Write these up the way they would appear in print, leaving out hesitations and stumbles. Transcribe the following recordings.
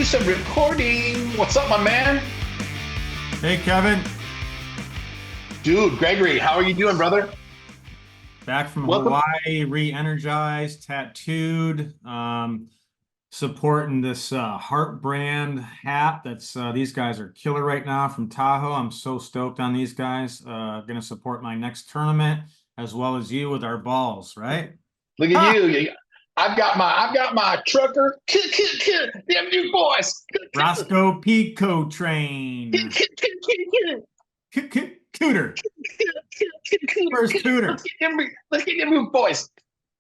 some recording. What's up, my man? Hey, Kevin. Dude, Gregory, how are you doing, brother? Back from Welcome. Hawaii, re-energized, tattooed, supporting this Heart brand hat. That's these guys are killer right now from Tahoe. I'm so stoked on these guys. Gonna support my next tournament as well as you with our balls, right? Look at Ha! you. I've got my trucker. Them new boys. Roscoe Pico Train. Cooter. Where's Cooter? Let's get them new boys.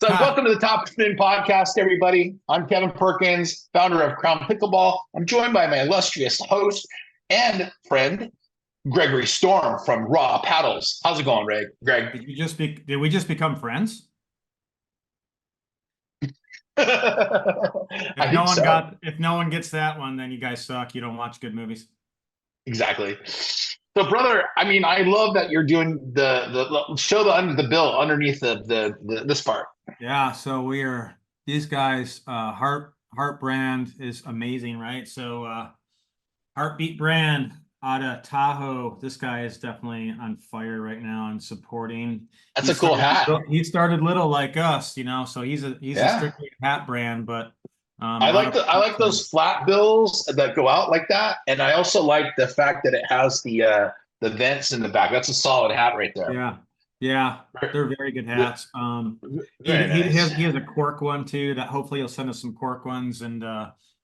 So welcome to the Top Spin Podcast, everybody. I'm Kevin Perkins, founder of Crown Pickleball. I'm joined by my illustrious host and friend, Gregory Storm from Raw Paddles. How's it going, Greg? Did we just become friends? If no one gets that one, then you guys suck. You don't watch good movies. Exactly. So, brother, I mean, I love that you're doing the show under the bill underneath this part. Yeah. So these guys. Heart brand is amazing, right? So Heartbeat brand out of Tahoe. This guy is definitely on fire right now and supporting. That's a cool hat. He started little like us, so he's a strictly hat brand, but I like those flat bills that go out like that, and I also like the fact that it has the vents in the back. That's a solid hat right there. Yeah, they're very good hats. He has a cork one too that hopefully he'll send us some cork ones, and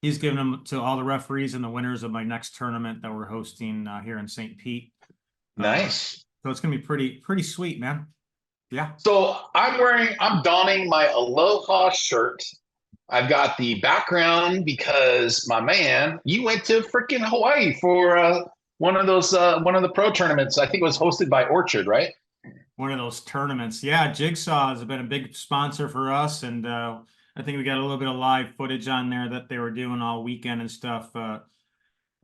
he's giving them to all the referees and the winners of my next tournament that we're hosting here in St. Pete. Nice. So it's gonna be pretty sweet, man. Yeah. So I'm donning my Aloha shirt. I've got the background because, my man, you went to freaking Hawaii for one of the pro tournaments. I think it was hosted by Orchard, right? One of those tournaments. Yeah, Jigsaw has been a big sponsor for us, and I think we got a little bit of live footage on there that they were doing all weekend and stuff.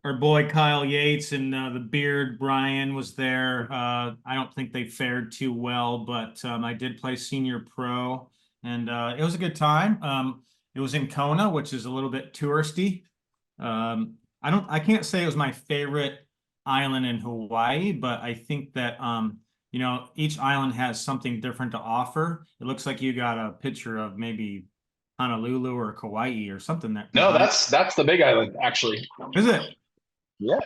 Our boy Kyle Yates and the Beard Brian was there. I don't think they fared too well, but I did play Senior Pro, and it was a good time. It was in Kona, which is a little bit touristy. I can't say it was my favorite island in Hawaii, but I think that each island has something different to offer. It looks like you got a picture of maybe Honolulu or Kauai or something that. No, that's the big island, actually. Is it? Yeah.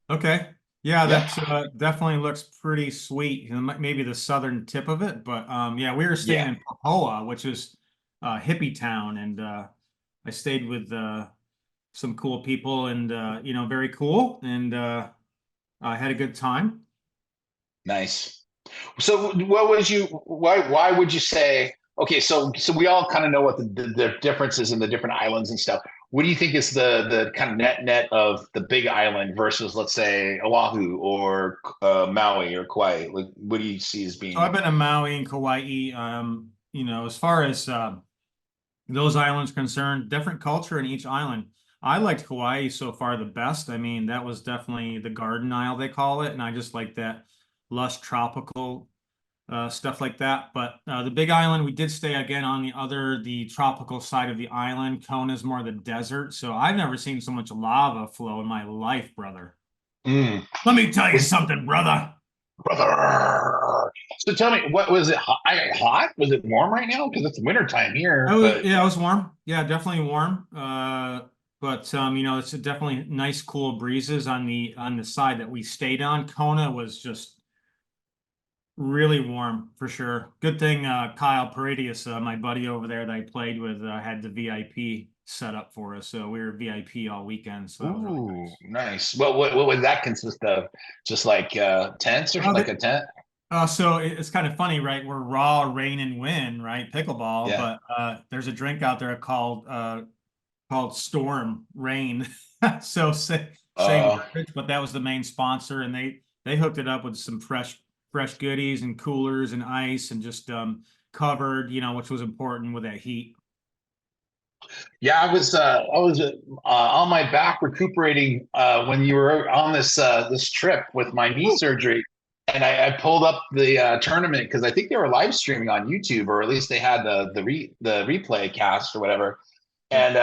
Okay. Yeah, that definitely looks pretty sweet. Maybe the southern tip of it, but yeah, we were staying in Pahoa, which is hippie town, and I stayed with some cool people, and very cool, and I had a good time. Nice. So why would you say, okay, so we all kind of know what the differences in the different islands and stuff. What do you think is the kind of net of the big island versus, let's say, Oahu or Maui or Kauai? Like, what do you see as being? So I've been to Maui and Kauai. As far as those islands concerned, different culture in each island. I liked Kauai so far the best. I mean, that was definitely the Garden Isle, they call it, and I just like that lush tropical stuff like that. But the Big Island, we did stay again on the tropical side of the island. Kona is more the desert, so I've never seen so much lava flow in my life, brother. Let me tell you something, brother. So tell me, what was it? Hot? Was it warm right now? Because it's wintertime here. Yeah, it was warm. Yeah, definitely warm. But it's definitely nice, cool breezes on the side that we stayed on. Kona was just really warm for sure. Good thing Kyle Paradius, my buddy over there that I played with, had the VIP set up for us, so we were VIP all weekend. So that was really nice. Well, what would that consist of? Just like tents or like a tent? So it's kind of funny, right? We're raw, rain, and wind, right? Pickleball, but there's a drink out there called Storm Rain. So same beverage, but that was the main sponsor, and they hooked it up with some fresh goodies and coolers and ice, and just covered, which was important with that heat. Yeah, I was on my back recuperating when you were on this trip with my knee surgery, and I pulled up the tournament because I think they were live streaming on YouTube, or at least they had the replay cast or whatever. And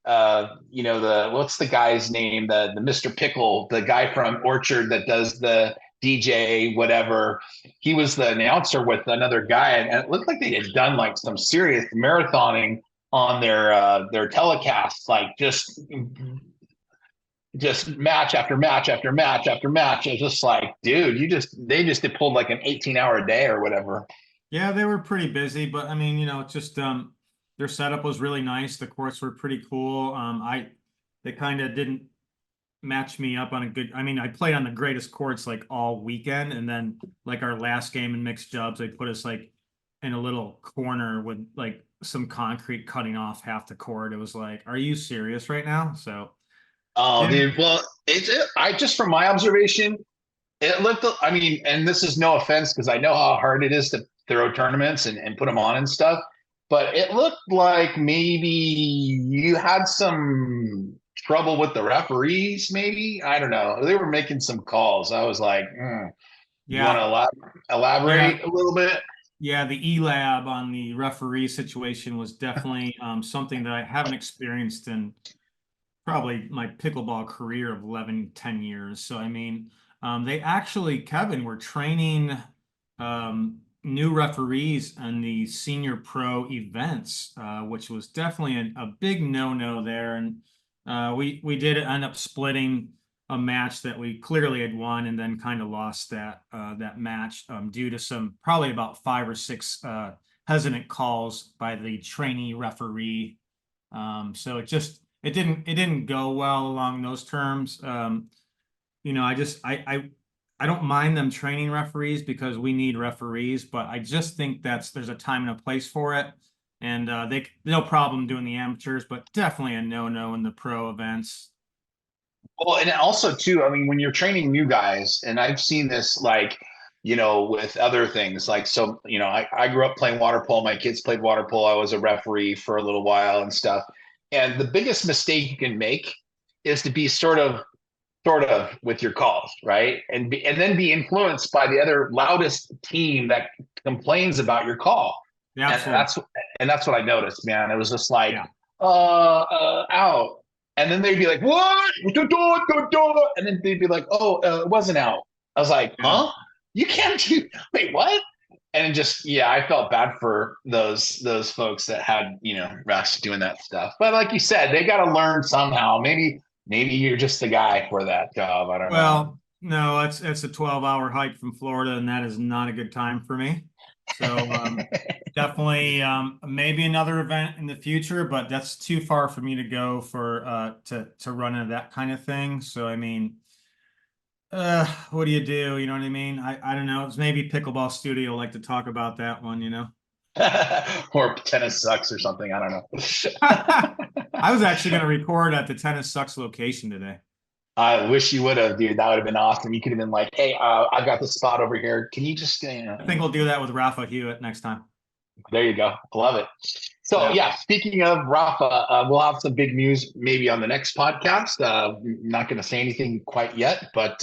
what's the guy's name? The Mr. Pickle, the guy from Orchard that does the DJ, whatever. He was the announcer with another guy, and it looked like they had done like some serious marathoning on their telecast, like just match after match after match after match. It's just like, dude, they just pulled like an 18-hour day or whatever. Yeah, they were pretty busy, but I mean, it's just their setup was really nice. The courts were pretty cool. They kind of didn't match me up on a good. I mean, I played on the greatest courts like all weekend, and then like our last game in mixed dubs, they put us like in a little corner with like some concrete cutting off half the court. It was like, are you serious right now? So, Oh, yeah, dude. Well, I just from my observation, it looked, I mean, and this is no offense because I know how hard it is to throw tournaments and put them on and stuff, but it looked like maybe you had some trouble with the referees, maybe. I don't know. They were making some calls. I was like, you want yeah, to yeah. elaborate a little bit? Yeah, the E-Lab on the referee situation was definitely something that I haven't experienced in probably my pickleball career of 11, 10 years. So, I mean, they actually, Kevin, were training new referees on the senior pro events, which was definitely a big no-no there. And we did end up splitting a match that we clearly had won and then kind of lost that match due to some probably about 5 or 6 hesitant calls by the trainee referee. So it didn't go well along those terms. I don't mind them training referees because we need referees, but I just think there's a time and a place for it. And they no problem doing the amateurs, but definitely a no-no in the pro events. Well, and also too, I mean, when you're training new guys, and I've seen this like, with other things, like, so, I grew up playing water polo. My kids played water polo. I was a referee for a little while and stuff. And the biggest mistake you can make is to be sort of with your calls, right? And then be influenced by the other loudest team that complains about your call. Yeah, And absolutely. that's what I noticed, man. It was just like, Yeah. out. And then they'd be like, what? And then they'd be like, oh, it wasn't out. I was like, Yeah. huh? You can't do, wait, what? And just, yeah, I felt bad for those folks that had, refs doing that stuff. But like you said, they got to learn somehow. Maybe you're just the guy for that job. I don't know. Well, no, it's a 12-hour hike from Florida, and that is not a good time for me. So definitely maybe another event in the future, but that's too far for me to go for to run into that kind of thing. So I mean, what do you do? You know what I mean? I don't know. It's maybe Pickleball Studio like to talk about that one, you know. Or tennis sucks or something. I don't I was know. actually going to record at the Tennis Sucks location today. I wish you would have, dude. That would have been awesome. You could have been like, "Hey, I got this spot over here. Can you just, I think we'll do that with Rafa Hewitt next time. there you go. I love it." So, Yeah. yeah, speaking of Rafa, we'll have some big news maybe on the next podcast. Not going to say anything quite yet, but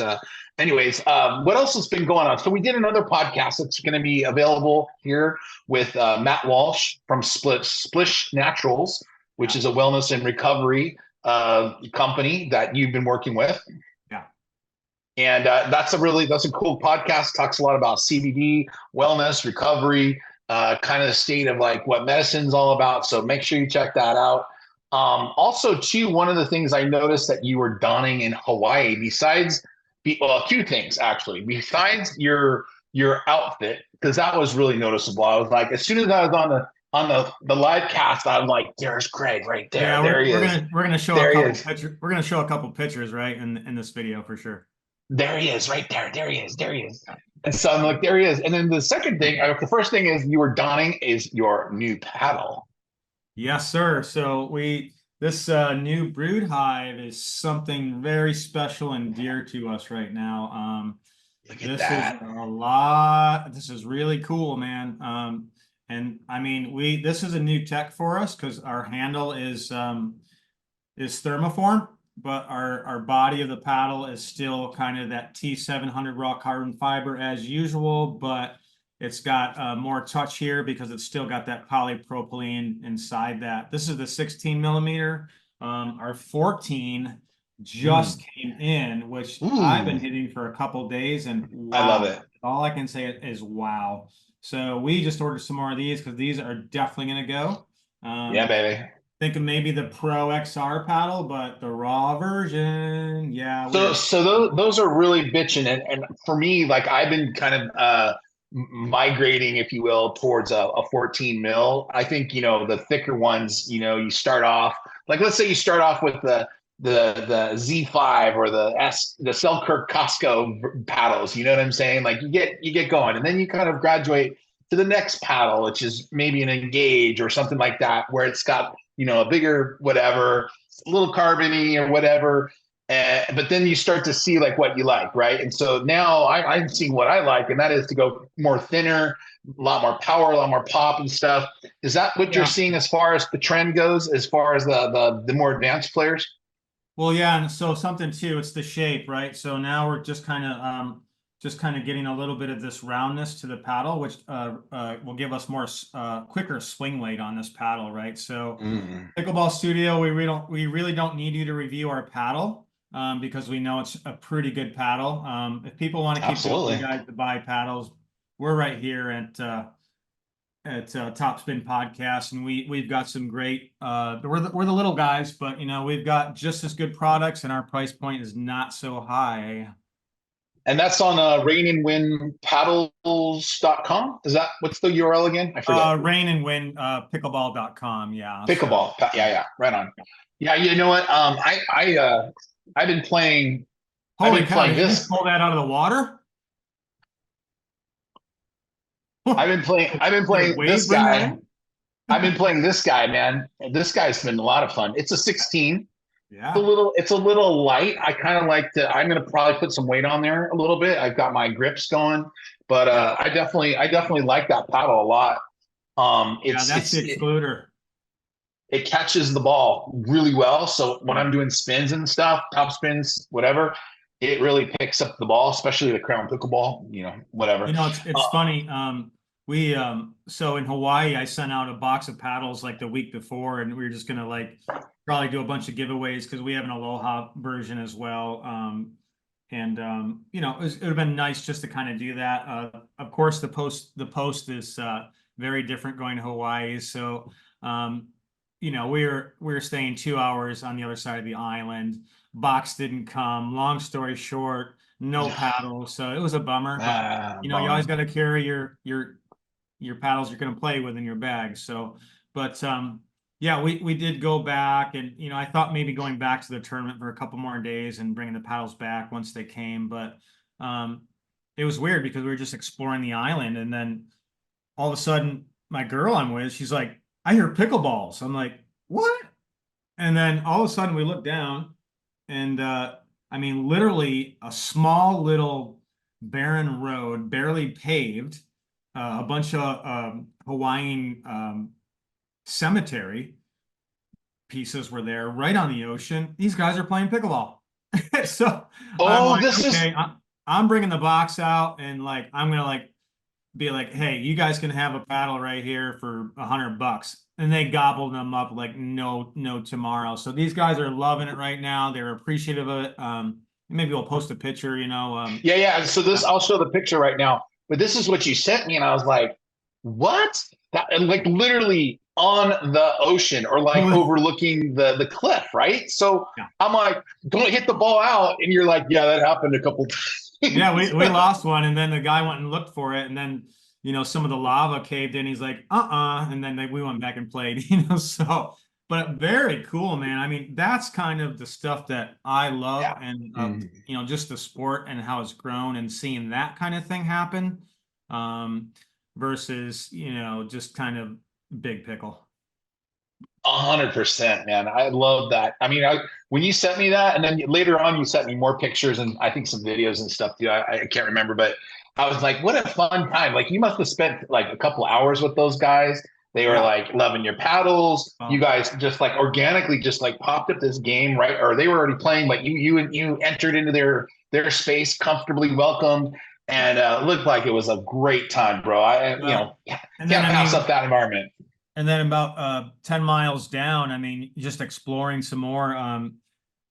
anyways, what else has been going on? So we did another podcast that's going to be available here with Matt Walsh from Splish Naturals, which Yeah. is a wellness and recovery company that you've been working with. Yeah. And that's a cool podcast. Talks a lot about CBD, wellness, recovery, kind of the state of like what medicine's all about. So make sure you check that out. Also, too, one of the things I noticed that you were donning in Hawaii, well, 2 things actually. Besides your outfit, because that was really noticeable. I was like, as soon as I was on the live cast, I'm like, there's Greg right there. Yeah, There he is. we're gonna show a There he couple is. pictures. We're gonna show a couple pictures, right, in this video for sure. There he is, right there. There he is. There he is. And so I'm like, there he is. And then the second thing, the first thing is you were donning is your new paddle. Yes, sir. So this new brood hive is something very special and dear to us right now. Look at This is that. a lot. This is really cool, man. And I mean, this is a new tech for us because our handle is thermoform, but our body of the paddle is still kind of that T700 raw carbon fiber as usual, but it's got more touch here because it's still got that polypropylene inside that. This is the 16 millimeter. Our 14 just Mm. came in, which I've been Ooh, hitting for a couple days, and I love wow, it. all I can say is wow. So we just ordered some more of these because these are definitely going to go. Yeah, baby. Thinking maybe the Pro XR paddle, but the raw version, yeah, So, we're so those are really bitching, and for me, like I've been kind of migrating, if you will, towards a 14 mil. I think the thicker ones. You start off like let's say you start off with the Z5 or the Selkirk Costco paddles. You know what I'm saying? Like you get going, and then you kind of graduate to the next paddle, which is maybe an Engage or something like that, where it's got a bigger whatever, a little carbony or whatever. But then you start to see like what you like, right? And so now I'm seeing what I like, and that is to go more thinner, a lot more power, a lot more pop and stuff. Is that what you're yeah. seeing as far as the trend goes, as far as the more advanced players? Well, yeah, and so something too, it's the shape, right? So now we're just kind of getting a little bit of this roundness to the paddle, which will give us more quicker swing weight on this paddle, right? So Mm, Pickleball Studio, we really don't need you to review our paddle because we know it's a pretty good paddle. If people want to keep telling you absolutely. guys to buy paddles, we're right here at Top Spin Podcast, and we've got some great. We're the little guys, but we've got just as good products, and our price point is not so high. And that's on rainandwindpaddles.com. Is that what's the URL again? I forget. Rain and Wind pickleball.com. Yeah. So Pickleball. Yeah, yeah, right on. Yeah, you know what? I've been playing. I've holy been cow! playing Did you just this. pull that out of the water? I've been Did a playing wave this bring that guy. in? I've been playing this guy, man. This guy's been a lot of fun. It's a 16. Yeah. It's a little light. I kind of like to. I'm gonna probably put some weight on there a little bit. I've got my grips going, but Yeah. I definitely like that paddle a lot. Yeah. That's the excluder. It catches the ball really well. So when I'm doing spins and stuff, top spins, whatever, it really picks up the ball, especially the crown pickleball. Whatever. It's Uh, funny. We so in Hawaii, I sent out a box of paddles like the week before, and we were just gonna like probably do a bunch of giveaways because we have an Aloha version as well. And it would have been nice just to kind of do that. Of course, the post is very different going to Hawaii. So we were staying 2 hours on the other side of the island. Box didn't come. Long story short, no paddles, so it was a bummer. But you always bummer. got to carry your paddles you're going to play with in your bag. So, but yeah, we did go back, and I thought maybe going back to the tournament for a couple more days and bringing the paddles back once they came, but um, it was weird because we were just exploring the island, and then all of a sudden, my girl I'm with, she's like, "I hear pickleballs." I'm like, "What?" And then all of a sudden, we look down, and I mean, literally a small little barren road, barely paved, a bunch of Hawaiian cemetery pieces were there right on the ocean. These guys are playing pickleball. So I'm Oh, like, this is okay, I'm bringing the box out, and like I'm gonna like be like, hey, you guys can have a paddle right here for $100. And they gobbled them up like no tomorrow. So these guys are loving it right now. They're appreciative of it. Maybe we'll post a picture, yeah, yeah. So I'll show the picture right now. But this is what you sent me, and I was like, "What?" That and like literally on the ocean or like overlooking the cliff, right? So yeah. I'm like, "Don't hit the ball out," and you're like, "Yeah, that happened a couple Yeah, times." we lost one, and then the guy went and looked for it, and then some of the lava caved in. He's like, and then we went back and played. So, but very cool, man. I mean, that's kind of the stuff that I love, Yeah. and Mm. just the sport and how it's grown, and seeing that kind of thing happen, versus just kind of big pickle. 100%, man. I love that. I mean, when you sent me that, and then later on you sent me more pictures and I think some videos and stuff too. I can't remember, but I was like, what a fun time. Like you must have spent like a couple hours with those guys. They were Yeah. like loving your paddles. You Well, guys just like organically just like popped up this game, right? Or they were already playing, but you entered into their space, comfortably welcomed, yeah. and looked like it was a great time, bro. Well, and then Can't I pass up mean, that environment. And then about 10 miles down, I mean, just exploring some more.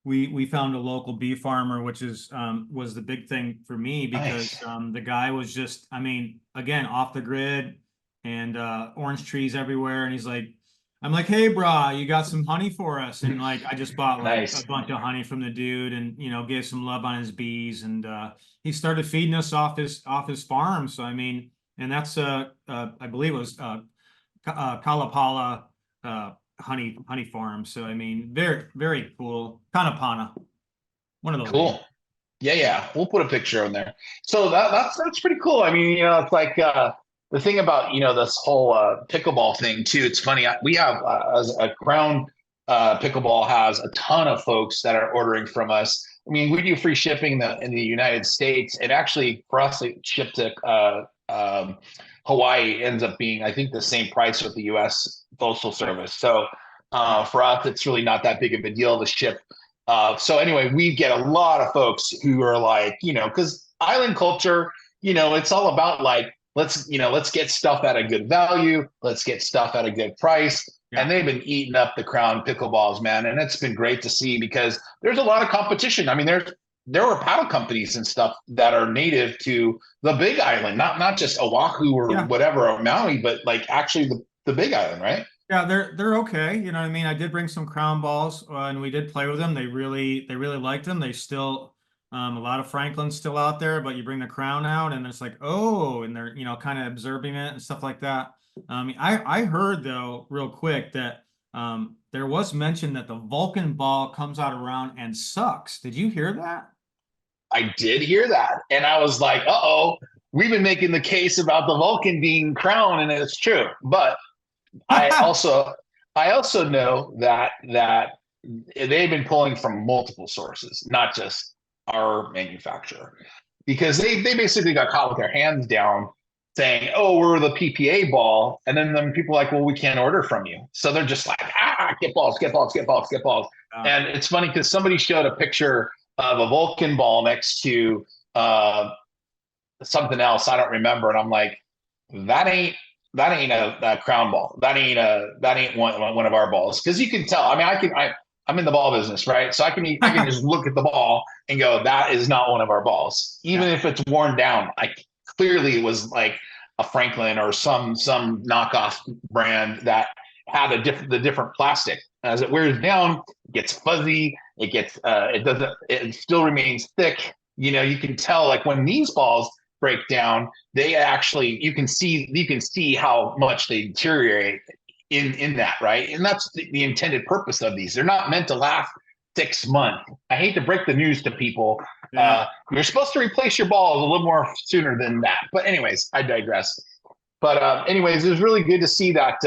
We found a local bee farmer, which is was the big thing for me because Nice. the guy was just, I mean, again, off the grid and orange trees everywhere. And he's like, I'm like, hey, brah, you got some honey for us? And like, I just bought like a Nice. bunch of honey from the dude, and gave some love on his bees, and he started feeding us off his farm. So I mean, and that's I believe it was Kalapala honey farm. So I mean, very cool. Kanapana, one of those names. Cool. Yeah, yeah. We'll put a picture on there. So that's pretty cool. I mean, it's like the thing about this whole pickleball thing too. It's funny. We have as a Crown pickleball has a ton of folks that are ordering from us. I mean, we do free shipping in the United States. And actually, for us to ship to Hawaii ends up being, I think, the same price with the U.S. Postal Service. So for us, it's really not that big of a deal to ship. So anyway, we get a lot of folks who are like, because island culture, it's all about like, let's get stuff at a good value. Let's get stuff at a good price. Yeah. And they've been eating up the Crown pickleballs, man. And it's been great to see because there's a lot of competition. I mean, there were paddle companies and stuff that are native to the Big Island, not just Oahu or Yeah. whatever, or Maui, but like actually the Big Island, right? Yeah, they're okay. You know what I mean? I did bring some crown balls, and we did play with them. They really liked them. They still a lot of Franklin's still out there, but you bring the crown out and it's like, oh, and they're, kind of observing it and stuff like that. I heard though, real quick, that there was mention that the Vulcan ball comes out around and sucks. Did you hear that? I did hear that. And I was like, uh-oh, we've been making the case about the Vulcan being Crown, and it's true. But I also I also know that they've been pulling from multiple sources, not just our manufacturer, because they basically got caught with their hands down saying, "Oh, we're the PPA ball," and then people are like, "Well, we can't order from you," so they're just like, get balls, get balls, get balls, get balls." And it's funny because somebody showed a picture of a Vulcan ball next to something else I don't remember, and I'm like, that ain't a crown ball. That ain't one of our balls, because you can tell. I mean, I'm in the ball business, right? So I can just look at the ball and go, that is not one of our balls, even if it's worn down. I clearly it was like a Franklin or some knockoff brand that had the different plastic. As it wears down, it gets fuzzy. It still remains thick. You can tell like when these balls break down, they actually you can see how much they deteriorate in that, right? And that's the intended purpose of these. They're not meant to last 6 months. I hate to break the news to people. Yeah. You're supposed to replace your balls a little more sooner than that. But anyways, I digress. But anyways, it was really good to see that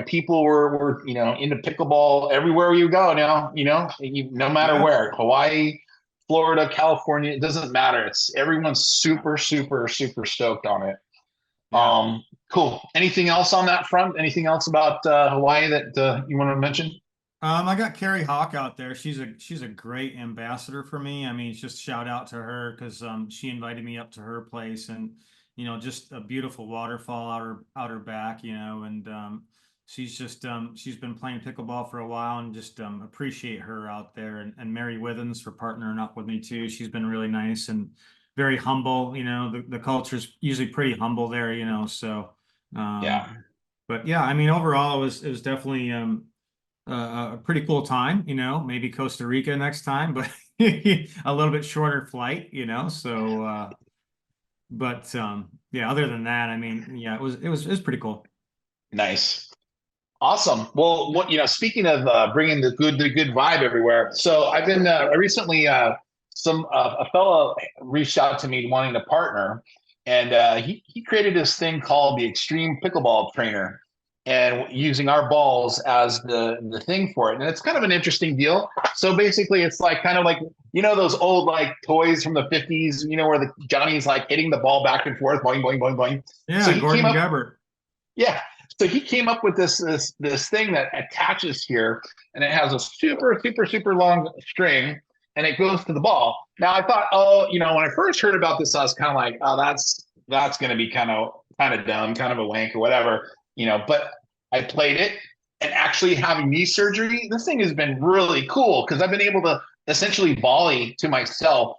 people were into pickleball everywhere you go now. No matter where, Hawaii, Florida, California, it doesn't matter. It's everyone's super, super, super stoked on it. Yeah. Cool. Anything else on that front? Anything else about Hawaii that you want to mention? I got Carrie Hawk out there. She's a great ambassador for me. I mean, just shout out to her because she invited me up to her place, and just a beautiful waterfall out her back, and she's been playing pickleball for a while, and just appreciate her out there, and Mary Withens for partnering up with me too. She's been really nice and very humble. The culture's usually pretty humble there, so Yeah. but yeah, I mean, overall it was definitely a pretty cool time, maybe Costa Rica next time, but a little bit shorter flight, so but yeah, other than that, I mean, yeah, it was pretty cool. Nice. Awesome. Well, speaking of bringing the good vibe everywhere. So I've been I recently a fellow reached out to me wanting to partner, and he created this thing called the Extreme Pickleball Trainer, and using our balls as the thing for it. And it's kind of an interesting deal. So basically, it's like kind of like those old like toys from the 50s, where the Johnny's like hitting the ball back and forth, boing boing boing boing. So Yeah, he came Gordon up. Gebert. Yeah. So he came up with this thing that attaches here, and it has a super, super, super long string, and it goes to the ball. Now I thought, oh, when I first heard about this, I was kind of like, oh, that's going to be kind of dumb, kind of a wank or whatever, But I played it, and actually having knee surgery, this thing has been really cool because I've been able to essentially volley to myself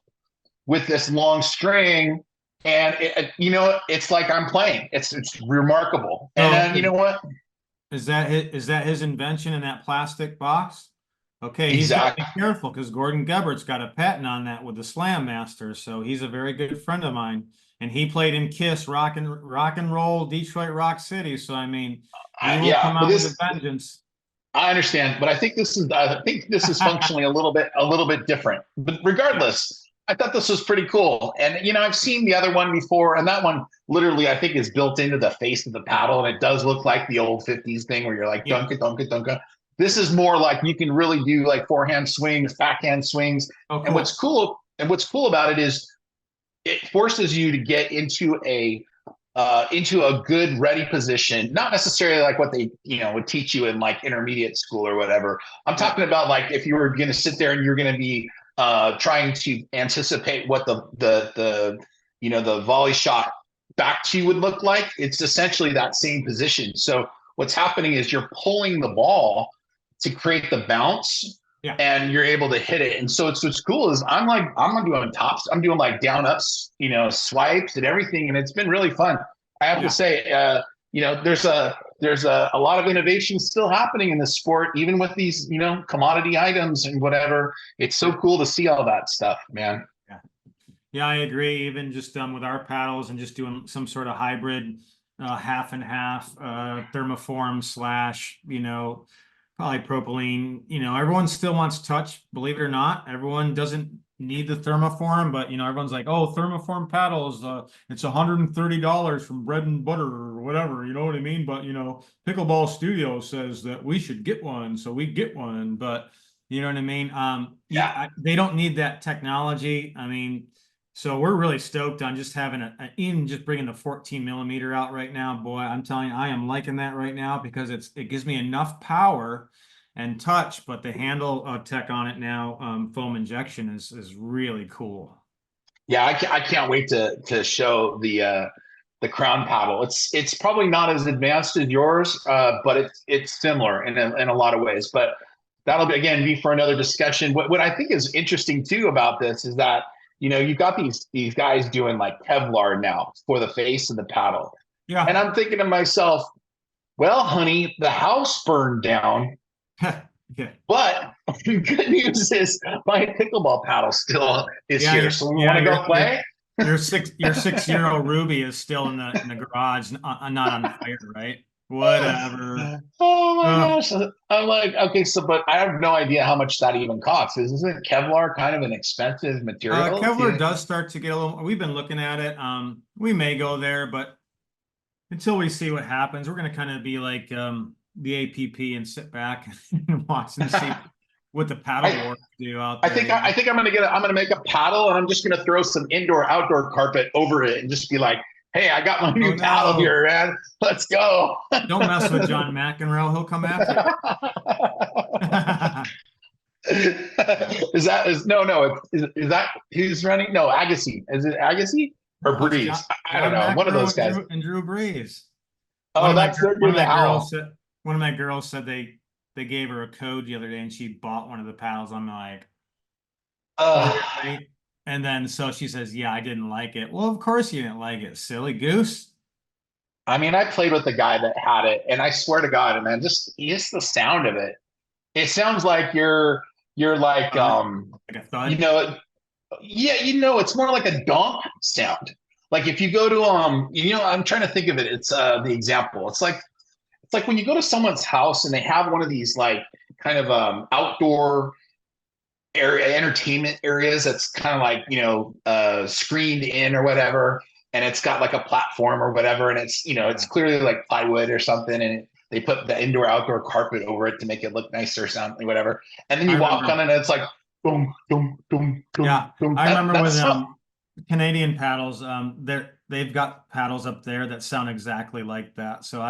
with this long string. And it's like I'm playing. It's remarkable. And So then you know what? is that his invention in that plastic box? Okay, he's got to Exactly. be careful because Gordon Gebbert's got a patent on that with the Slam Master. So he's a very good friend of mine, and he played in Kiss, rock and roll, Detroit Rock City. So I mean, he will Yeah, come but out with a this vengeance. I understand, but I think this is functionally a little bit different. But Yeah, regardless, I thought this was pretty cool. And I've seen the other one before, and that one literally I think is built into the face of the paddle, and it does look like the old 50s thing where you're like yeah. dunk it, dunk it, dunk it. This is more like you can really do like forehand swings, backhand swings. Oh, And cool. what's cool about it is it forces you to get into a good ready position, not necessarily like what they would teach you in like intermediate school or whatever. I'm Yeah, talking about like if you were going to sit there and you're going to be trying to anticipate what the volley shot back to you would look like. It's essentially that same position. So what's happening is you're pulling the ball to create the bounce, yeah, and you're able to hit it. And so it's what's cool is I'm doing tops, I'm doing like down ups, swipes and everything, and it's been really fun. I have to yeah. say, there's a lot of innovation still happening in the sport, even with these commodity items and whatever. It's so Yeah. cool to see all that stuff, man. Yeah. Yeah, I agree. Even just with our paddles and just doing some sort of hybrid, half and half, thermoform slash, polypropylene. Everyone still wants touch, believe it or not. Everyone doesn't need the thermoform, but everyone's like, oh, thermoform paddles, it's $130 from Bread and Butter or whatever. You know what I mean? But Pickleball Studio says that we should get one, so we get one. But you know what I mean? Yeah. They don't need that technology. I mean, so we're really stoked on just having even just bringing the 14 millimeter out right now. Boy, I'm telling you, I am liking that right now because it gives me enough power and touch, but the handle tech on it now, foam injection is really cool. Yeah, I can't wait to show the crown paddle. It's probably not as advanced as yours, but it's similar in a lot of ways. But that'll be, again, be for another discussion. What I think is interesting too about this is that you've got these guys doing like Kevlar now for the face of the paddle, and Yeah. I'm thinking to myself, well, honey, the house burned down, Yeah. but the good news is my pickleball paddle still is Yeah, here. So we want yeah, to go play. your 6 year old Ruby is still in the garage, not on fire, right? Whatever. Oh my Uh, gosh. I'm like, okay, so, but I have no idea how much that even costs. Isn't Kevlar kind of an expensive material? Kevlar does start to get a little. We've been looking at it. We may go there, but until we see what happens, we're going to kind of be like the APP and sit back and watch and see what the paddle I, wars do out I there. think I think I'm gonna make a paddle, and I'm just gonna throw some indoor outdoor carpet over it and just be like, hey, I got my Oh new paddle no! here, man. Let's go. Don't mess with John McEnroe. He'll come after you. Is no, is that who's running? No, Agassi. Is it Agassi or No, it's John, Breeze? I don't John know. One of McEnroe those guys. And Drew Brees. One Oh, of my that's they're one doing of the my girls howl. said one of my girls said they gave her a code the other day and she bought one of the paddles. I'm like, Uh, really? And then so she says, yeah, I didn't like it. Well, of course you didn't like it, silly goose. I mean, I played with the guy that had it, and I swear to God, man, just the sound of it. It sounds like you're like Like a you thud. know, yeah, it's more like a donk sound. Like if you go to I'm trying to think of it. It's the example. It's like when you go to someone's house and they have one of these like kind of outdoor area entertainment areas that's kind of like screened in or whatever, and it's got like a platform or whatever, and it's Yeah. clearly like plywood or something, and they put the indoor outdoor carpet over it to make it look nicer or something, whatever, and then I you walk on remember. it and it's like boom boom boom boom Yeah, boom. I remember with That's not. Canadian paddles. They've got paddles up there that sound exactly like that. So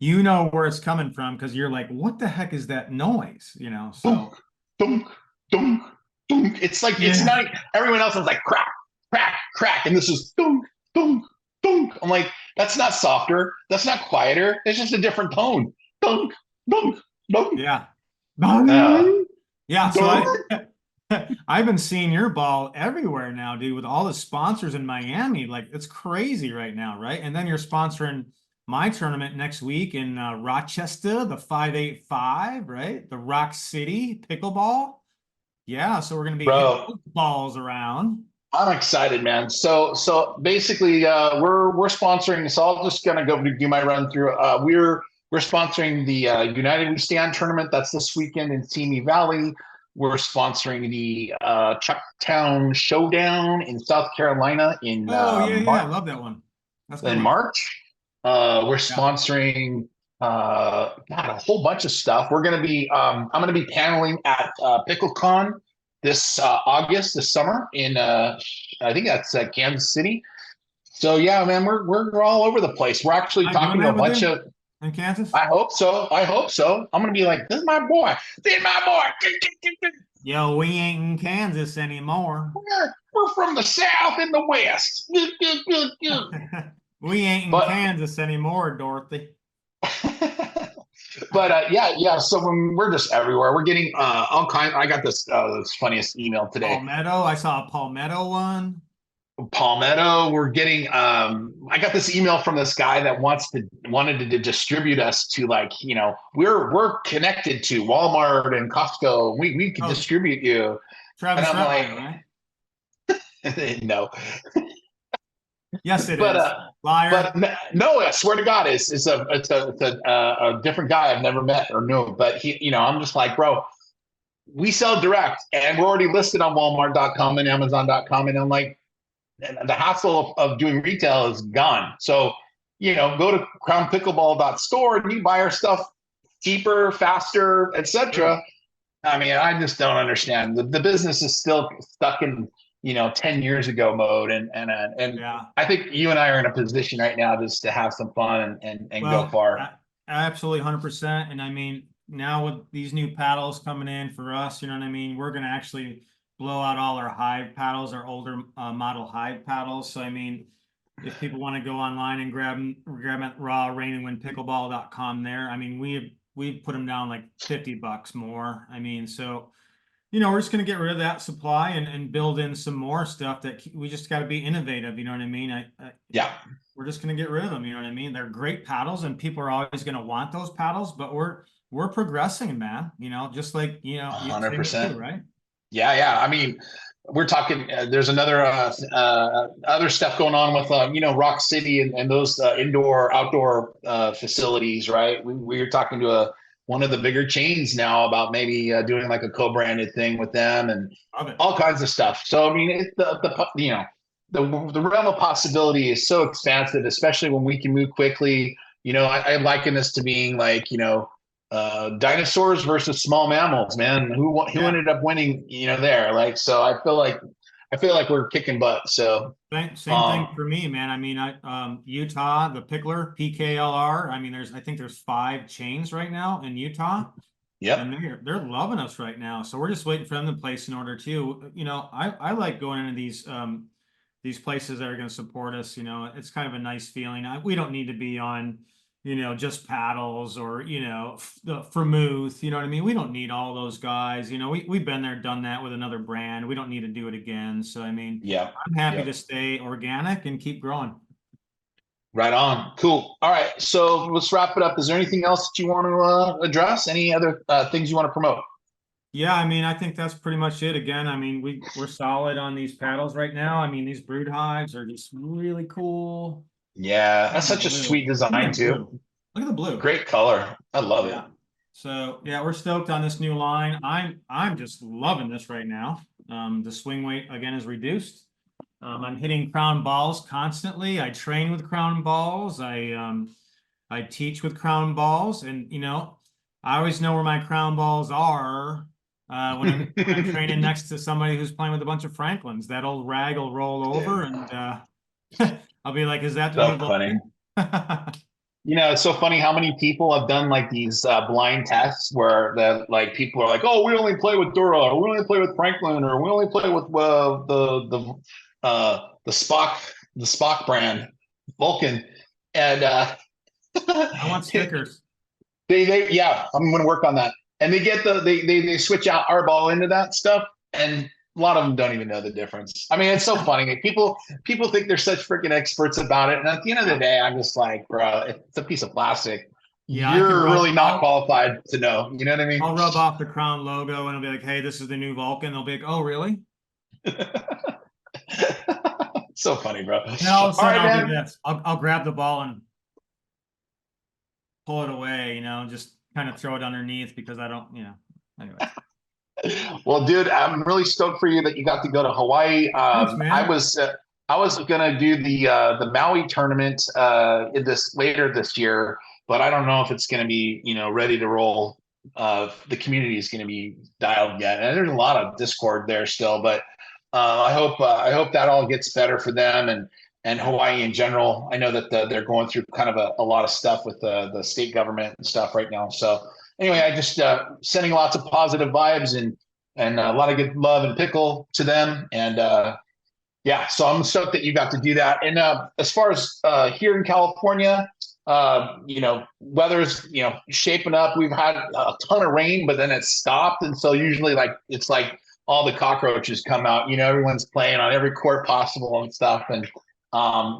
where it's coming from because you're like, what the heck is that noise? Dunk, So dunk, dunk, dunk. It's like it's yeah. not. Everyone else is like crack, crack, crack, and this is dunk, dunk, dunk. I'm like, that's not softer. That's not quieter. It's just a different tone. dunk, dunk, dunk. Yeah. Uh, Yeah, so dunk. I've been seeing your ball everywhere now, dude, with all the sponsors in Miami. Like, it's crazy right now, right? And then you're sponsoring my tournament next week in Rochester, the 585, right? The Rock City pickleball. Yeah, so we're gonna be hitting Bro, those balls around. I'm excited, man. So basically, we're sponsoring. So I'm just gonna go do my run through. We're sponsoring the United We Stand tournament. That's this weekend in Simi Valley. We're sponsoring the Chucktown Showdown in South Carolina Oh, yeah, yeah, I love that one. That's a good in one. March. We're Yeah. sponsoring God, a whole bunch of stuff. We're gonna be I'm gonna be paneling at PickleCon this August, this summer in I think that's Kansas City. So yeah, man, we're all over the place. We're actually Am I doing talking to a that with bunch you of. in Kansas? I hope so. I hope so. I'm gonna be like, this is my boy. This is my boy. Yo, we ain't in Kansas anymore. We're from the South and the West. We ain't in But Kansas anymore, Dorothy. but yeah. So we're just everywhere. We're getting all kinds. I got this funniest email today. Palmetto, I saw a Palmetto one. Palmetto. We're getting. I got this email from this guy that wanted to distribute us to, like, we're connected to Walmart and Costco. We can Oh, distribute you, and Travis I'm Rutland, like, right? no. Yes, it But is. Liar. no, I swear to God, it's a different guy I've never met or knew. But I'm just like, bro, we sell direct, and we're already listed on Walmart.com and Amazon.com, and I'm like, the hassle of doing retail is gone. So go to crownpickleball.store and you buy our stuff cheaper, faster, Sure. etc. I mean, I just don't understand. The business is still stuck in 10 years ago mode, and Yeah. I think you and I are in a position right now just to have some fun and go Well, far. absolutely 100%. And I mean, now with these new paddles coming in for us, you know what I mean? We're going to actually blow out all our Hive paddles, our older model Hive paddles. So, I mean, if people want to go online and grab them at rawrainandwinpickleball.com there, I mean, we've put them down like $50 more. I mean, so, we're just going to get rid of that supply and build in some more stuff that we just got to be innovative. You know what I mean? Yeah, We're just going to get rid of them. You know what I mean? They're great paddles and people are always going to want those paddles, but we're progressing, man, just like, same with you, 100%. right? Yeah. I mean, we're talking. There's another other stuff going on with Rock City and those indoor outdoor facilities, right? We're talking to one of the bigger chains now about maybe doing like a co-branded thing with them and Love it. all kinds of stuff. So I mean, the realm of possibility is so expansive, especially when we can move quickly. I liken this to being like dinosaurs versus small mammals, man. Who Yeah. ended up winning, there? Like, so I feel like we're kicking butt. So, Same thing for me, man. I mean, Utah, the Pickler, PKLR. I mean, I think there's 5 chains right now in Utah, yep, and they're loving us right now. So we're just waiting for them to place an order too. I like going into these places that are going to support us. It's kind of a nice feeling. We don't need to be on, just paddles or, the Vermouth, you know what I mean? We don't need all those guys. We've been there, done that with another brand. We don't need to do it again. So, I mean, yep, I'm happy to yep. stay organic and keep growing. Right on. Cool. All right. So let's wrap it up. Is there anything else that you want to address? Any other things you want to promote? Yeah, I mean, I think that's pretty much it. Again, I mean, we're solid on these paddles right now. I mean, these brood hives are just really cool. Yeah, Look that's at the such a blue. sweet Look at design the blue. too. Look at the blue. Great color. I love it. Yeah. So yeah, we're stoked on this new line. I'm just loving this right now. The swing weight again is reduced. I'm hitting crown balls constantly. I train with crown balls. I teach with crown balls, and I always know where my crown balls are when I'm training next to somebody who's playing with a bunch of Franklins. That old rag will roll over, Dude, and I'll be like, "Is that the new so funny. Vulcan?" It's so funny how many people have done like these blind tests where like people are like, "Oh, we only play with Dura, or we only play with Franklin, or we only play with the Spock brand Vulcan," and I want stickers. Yeah, I'm going to work on that. And they get they switch out our ball into that stuff, and a lot of them don't even know the difference. I mean, it's so funny. People think they're such freaking experts about it, and at the end of the day, I'm just like, bro, it's a piece of plastic. Yeah, I can You're rub. really not qualified to know. You know what I mean? I'll rub off the Crown logo and I'll be like, "Hey, this is the new Vulcan." They'll be like, "Oh, really?" So funny, bro. And then all of a All sudden, right, I'll do man. this. I'll grab the ball and pull it away. Just kind of throw it underneath because I don't. Anyway. Well, dude, I'm really stoked for you that you got to go to Hawaii. Thanks, man. I was gonna do the Maui tournament in this later this year, but I don't know if it's gonna be ready to roll. The community is gonna be dialed yet, and there's a lot of discord there still. But I hope that all gets better for them and Hawaii in general. I know that they're going through kind of a lot of stuff with the state government and stuff right now. So anyway, I just sending lots of positive vibes and a lot of good love and pickle to them. And yeah, so I'm stoked that you got to do that. And as far as here in California, weather's shaping up. We've had a ton of rain, but then it's stopped, and so usually it's like all the cockroaches come out. Everyone's playing on every court possible and stuff. And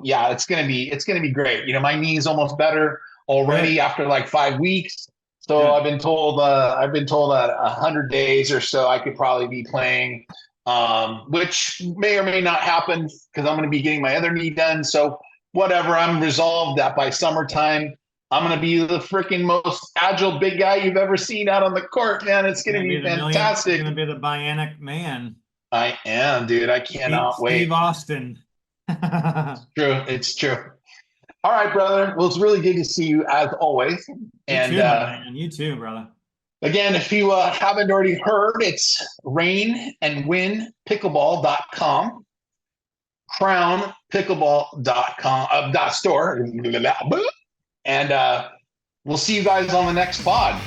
yeah, it's gonna be great. My knee's almost better already after like 5 weeks. So Good. I've been told that 100 days or so I could probably be playing, which may or may not happen because I'm going to be getting my other knee done. So whatever, I'm resolved that by summertime I'm going to be the freaking most agile big guy you've ever seen out on the court, man. It's going to be fantastic. You're gonna be the bionic man. I am, dude. I cannot wait. Steve Austin. True. It's true. All right, brother. Well, it's really good to see you as always. And you too, my man. You too, brother. Again, if you haven't already heard, it's rainandwinpickleball.com, crownpickleball.com, .store, and we'll see you guys on the next pod.